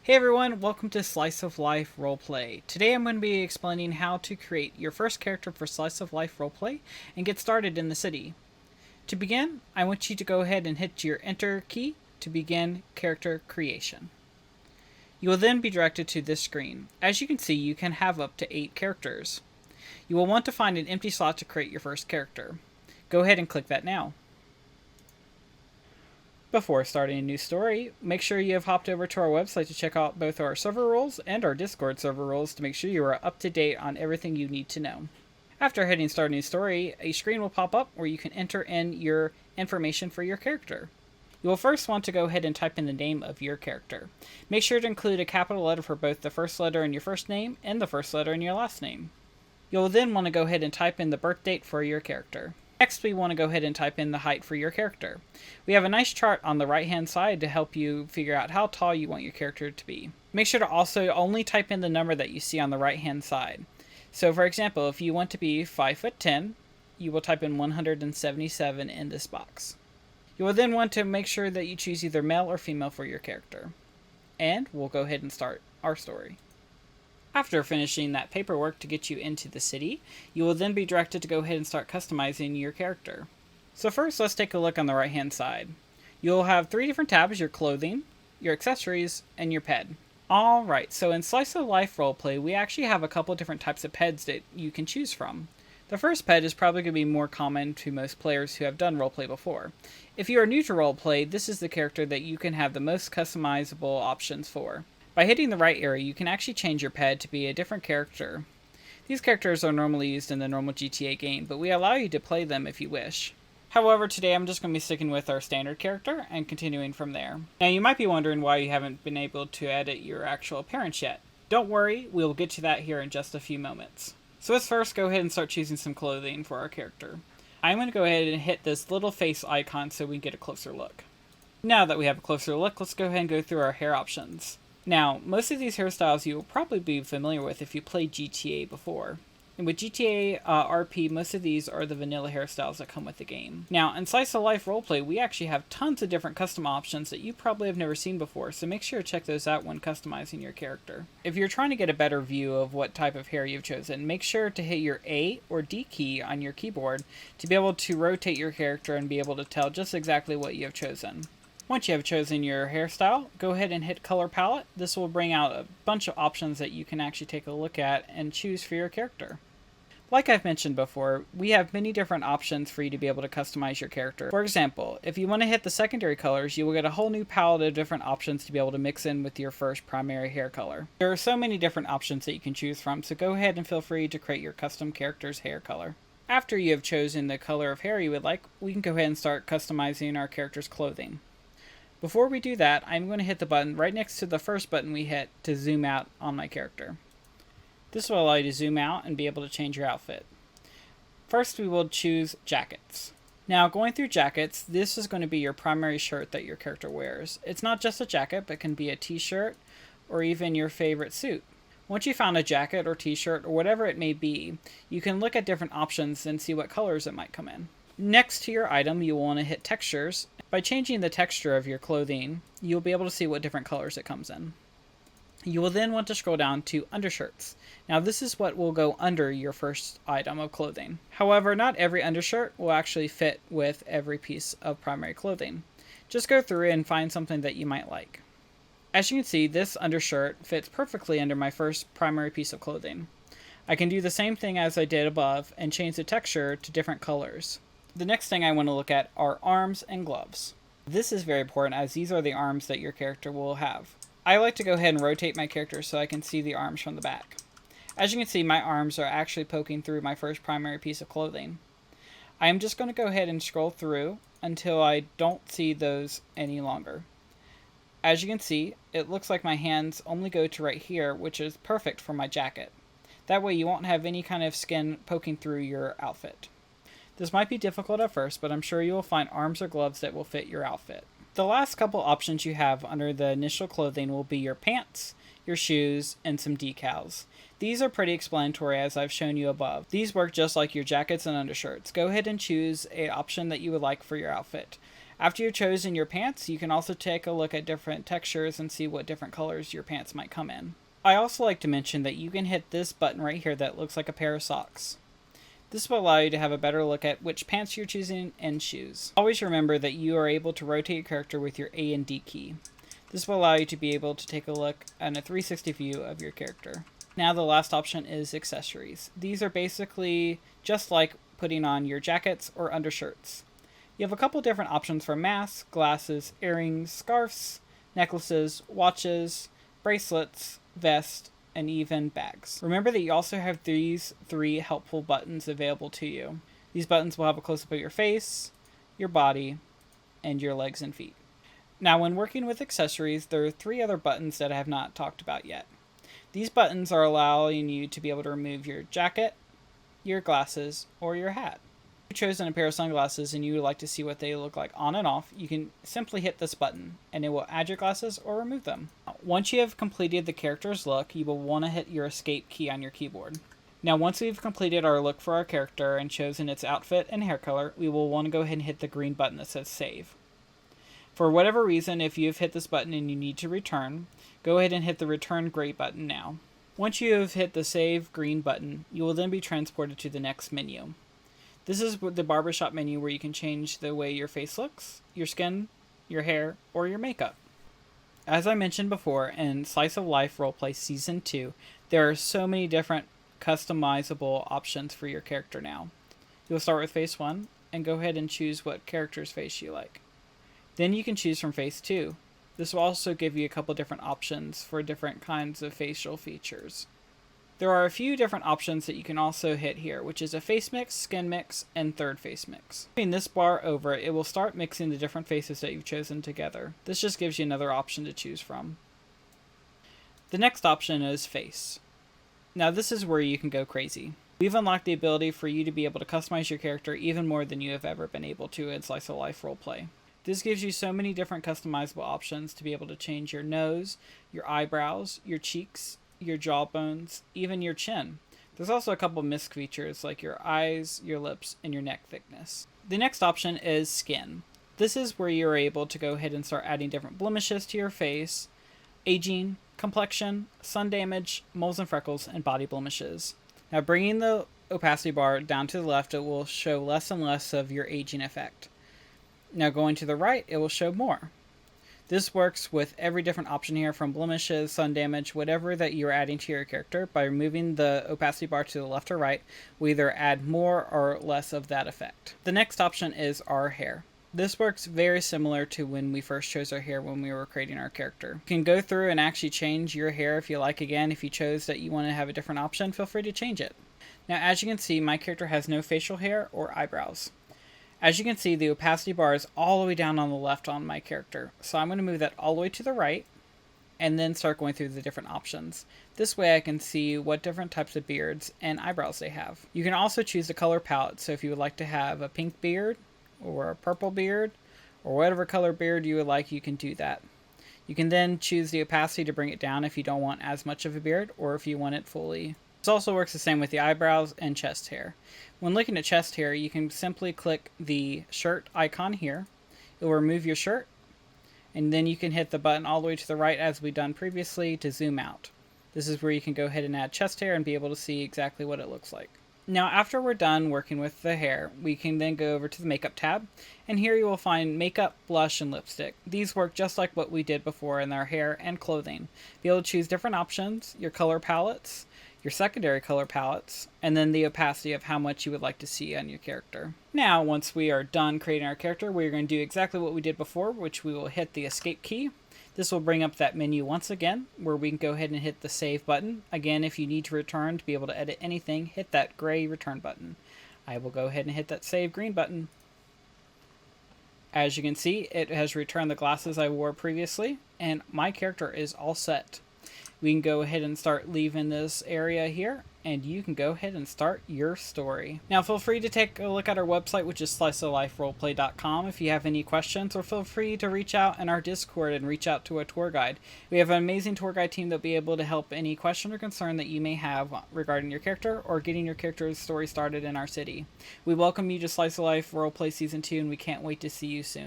Hey everyone, welcome to Slice of Life Roleplay. Today I'm going to be explaining how to create your first character for Slice of Life Roleplay and get started in the city. To begin, I want you to go ahead and hit your Enter key to begin character creation. You will then be directed to this screen. As you can see, you can have up to 8 characters. You will want to find an empty slot to create your first character. Go ahead and click that now. Before starting a new story, make sure you have hopped over to our website to check out both our server rules and our Discord server rules to make sure you are up to date on everything you need to know. After hitting Start a New Story, a screen will pop up where you can enter in your information for your character. You will first want to go ahead and type in the name of your character. Make sure to include a capital letter for both the first letter in your first name and the first letter in your last name. You'll then want to go ahead and type in the birth date for your character. Next, we want to go ahead and type in the height for your character. We have a nice chart on the right hand side to help you figure out how tall you want your character to be. Make sure to also only type in the number that you see on the right hand side. So for example, if you want to be 5'10", you will type in 177 in this box. You will then want to make sure that you choose either male or female for your character. And we'll go ahead and start our story. After finishing that paperwork to get you into the city, you will then be directed to go ahead and start customizing your character. So first, let's take a look on the right hand side. You'll have 3 different tabs: your clothing, your accessories, and your ped. Alright, so in Slice of Life Roleplay, we actually have a couple different types of peds that you can choose from. The first ped is probably going to be more common to most players who have done roleplay before. If you are new to roleplay, this is the character that you can have the most customizable options for. By hitting the right area, you can actually change your ped to be a different character. These characters are normally used in the normal GTA game, but we allow you to play them if you wish. However, today I'm just going to be sticking with our standard character and continuing from there. Now you might be wondering why you haven't been able to edit your actual appearance yet. Don't worry, we'll get to that here in just a few moments. So let's first go ahead and start choosing some clothing for our character. I'm going to go ahead and hit this little face icon so we can get a closer look. Now that we have a closer look, let's go ahead and go through our hair options. Now, most of these hairstyles you will probably be familiar with if you played GTA before. And with GTA RP, most of these are the vanilla hairstyles that come with the game. Now, in Slice of Life Roleplay, we actually have tons of different custom options that you probably have never seen before, so make sure to check those out when customizing your character. If you're trying to get a better view of what type of hair you've chosen, make sure to hit your A or D key on your keyboard to be able to rotate your character and be able to tell just exactly what you have chosen. Once you have chosen your hairstyle, go ahead and hit Color Palette. This will bring out a bunch of options that you can actually take a look at and choose for your character. Like I've mentioned before, we have many different options for you to be able to customize your character. For example, if you want to hit the secondary colors, you will get a whole new palette of different options to be able to mix in with your first primary hair color. There are so many different options that you can choose from, so go ahead and feel free to create your custom character's hair color. After you have chosen the color of hair you would like, we can go ahead and start customizing our character's clothing. Before we do that, I'm going to hit the button right next to the first button we hit to zoom out on my character. This will allow you to zoom out and be able to change your outfit. First, we will choose jackets. Now, going through jackets, this is going to be your primary shirt that your character wears. It's not just a jacket, but can be a t-shirt or even your favorite suit. Once you found a jacket or t-shirt or whatever it may be, you can look at different options and see what colors it might come in. Next to your item, you will want to hit textures. By changing the texture of your clothing, you'll be able to see what different colors it comes in. You will then want to scroll down to undershirts. Now this is what will go under your first item of clothing. However, not every undershirt will actually fit with every piece of primary clothing. Just go through and find something that you might like. As you can see, this undershirt fits perfectly under my first primary piece of clothing. I can do the same thing as I did above and change the texture to different colors. The next thing I want to look at are arms and gloves. This is very important as these are the arms that your character will have. I like to go ahead and rotate my character so I can see the arms from the back. As you can see, my arms are actually poking through my first primary piece of clothing. I am just going to go ahead and scroll through until I don't see those any longer. As you can see, it looks like my hands only go to right here, which is perfect for my jacket. That way you won't have any kind of skin poking through your outfit. This might be difficult at first, but I'm sure you will find arms or gloves that will fit your outfit. The last couple options you have under the initial clothing will be your pants, your shoes, and some decals. These are pretty explanatory as I've shown you above. These work just like your jackets and undershirts. Go ahead and choose an option that you would like for your outfit. After you've chosen your pants, you can also take a look at different textures and see what different colors your pants might come in. I also like to mention that you can hit this button right here that looks like a pair of socks. This will allow you to have a better look at which pants you're choosing and shoes. Always remember that you are able to rotate your character with your A and D key. This will allow you to be able to take a look at a 360 view of your character. Now the last option is accessories. These are basically just like putting on your jackets or undershirts. You have a couple different options for masks, glasses, earrings, scarves, necklaces, watches, bracelets, vests, and even bags. Remember that you also have these 3 helpful buttons available to you. These buttons will have a close-up of your face, your body, and your legs and feet. Now when working with accessories, there are 3 other buttons that I have not talked about yet. These buttons are allowing you to be able to remove your jacket, your glasses, or your hat. If you've chosen a pair of sunglasses and you would like to see what they look like on and off, you can simply hit this button and it will add your glasses or remove them. Once you have completed the character's look, you will want to hit your escape key on your keyboard. Now once we've completed our look for our character and chosen its outfit and hair color, we will want to go ahead and hit the green button that says save. For whatever reason, if you've hit this button and you need to return, go ahead and hit the return gray button now. Once you have hit the save green button, you will then be transported to the next menu. This is the barbershop menu where you can change the way your face looks, your skin, your hair, or your makeup. As I mentioned before, in Slice of Life Roleplay Season 2, there are so many different customizable options for your character now. You'll start with Face 1 and go ahead and choose what character's face you like. Then you can choose from Face 2. This will also give you a couple different options for different kinds of facial features. There are a few different options that you can also hit here, which is a face mix, skin mix, and third face mix. Moving this bar over, it will start mixing the different faces that you've chosen together. This just gives you another option to choose from. The next option is face. Now this is where you can go crazy. We've unlocked the ability for you to be able to customize your character even more than you have ever been able to in Slice of Life Roleplay. This gives you so many different customizable options to be able to change your nose, your eyebrows, your cheeks, your jawbones, even your chin. There's also a couple misc features like your eyes, your lips, and your neck thickness. The next option is skin. This is where you're able to go ahead and start adding different blemishes to your face, aging, complexion, sun damage, moles and freckles, and body blemishes. Now bringing the opacity bar down to the left, it will show less and less of your aging effect. Now going to the right, it will show more. This works with every different option here, from blemishes, sun damage, whatever that you're adding to your character. By removing the opacity bar to the left or right, we either add more or less of that effect. The next option is our hair. This works very similar to when we first chose our hair when we were creating our character. You can go through and actually change your hair if you like. Again, if you chose that you want to have a different option, feel free to change it. Now as you can see, my character has no facial hair or eyebrows. As you can see, the opacity bar is all the way down on the left on my character. So I'm going to move that all the way to the right and then start going through the different options. This way I can see what different types of beards and eyebrows they have. You can also choose the color palette. So if you would like to have a pink beard or a purple beard or whatever color beard you would like, you can do that. You can then choose the opacity to bring it down if you don't want as much of a beard or if you want it fully. This also works the same with the eyebrows and chest hair. When looking at chest hair, you can simply click the shirt icon here. It will remove your shirt, and then you can hit the button all the way to the right as we've done previously to zoom out. This is where you can go ahead and add chest hair and be able to see exactly what it looks like. Now after we're done working with the hair, we can then go over to the makeup tab, and here you will find makeup, blush, and lipstick. These work just like what we did before in our hair and clothing. Be able to choose different options, your color palettes, your secondary color palettes, and then the opacity of how much you would like to see on your character. Now, once we are done creating our character, we're going to do exactly what we did before, which we will hit the escape key. This will bring up that menu once again, where we can go ahead and hit the save button. Again, if you need to return to be able to edit anything, hit that gray return button. I will go ahead and hit that save green button. As you can see, it has returned the glasses I wore previously, and my character is all set. We can go ahead and start leaving this area here, and you can go ahead and start your story. Now feel free to take a look at our website, which is sliceofliferoleplay.com, if you have any questions, or feel free to reach out in our Discord and reach out to a tour guide. We have an amazing tour guide team that'll be able to help any question or concern that you may have regarding your character or getting your character's story started in our city. We welcome you to Slice of Life Roleplay Season 2, and we can't wait to see you soon.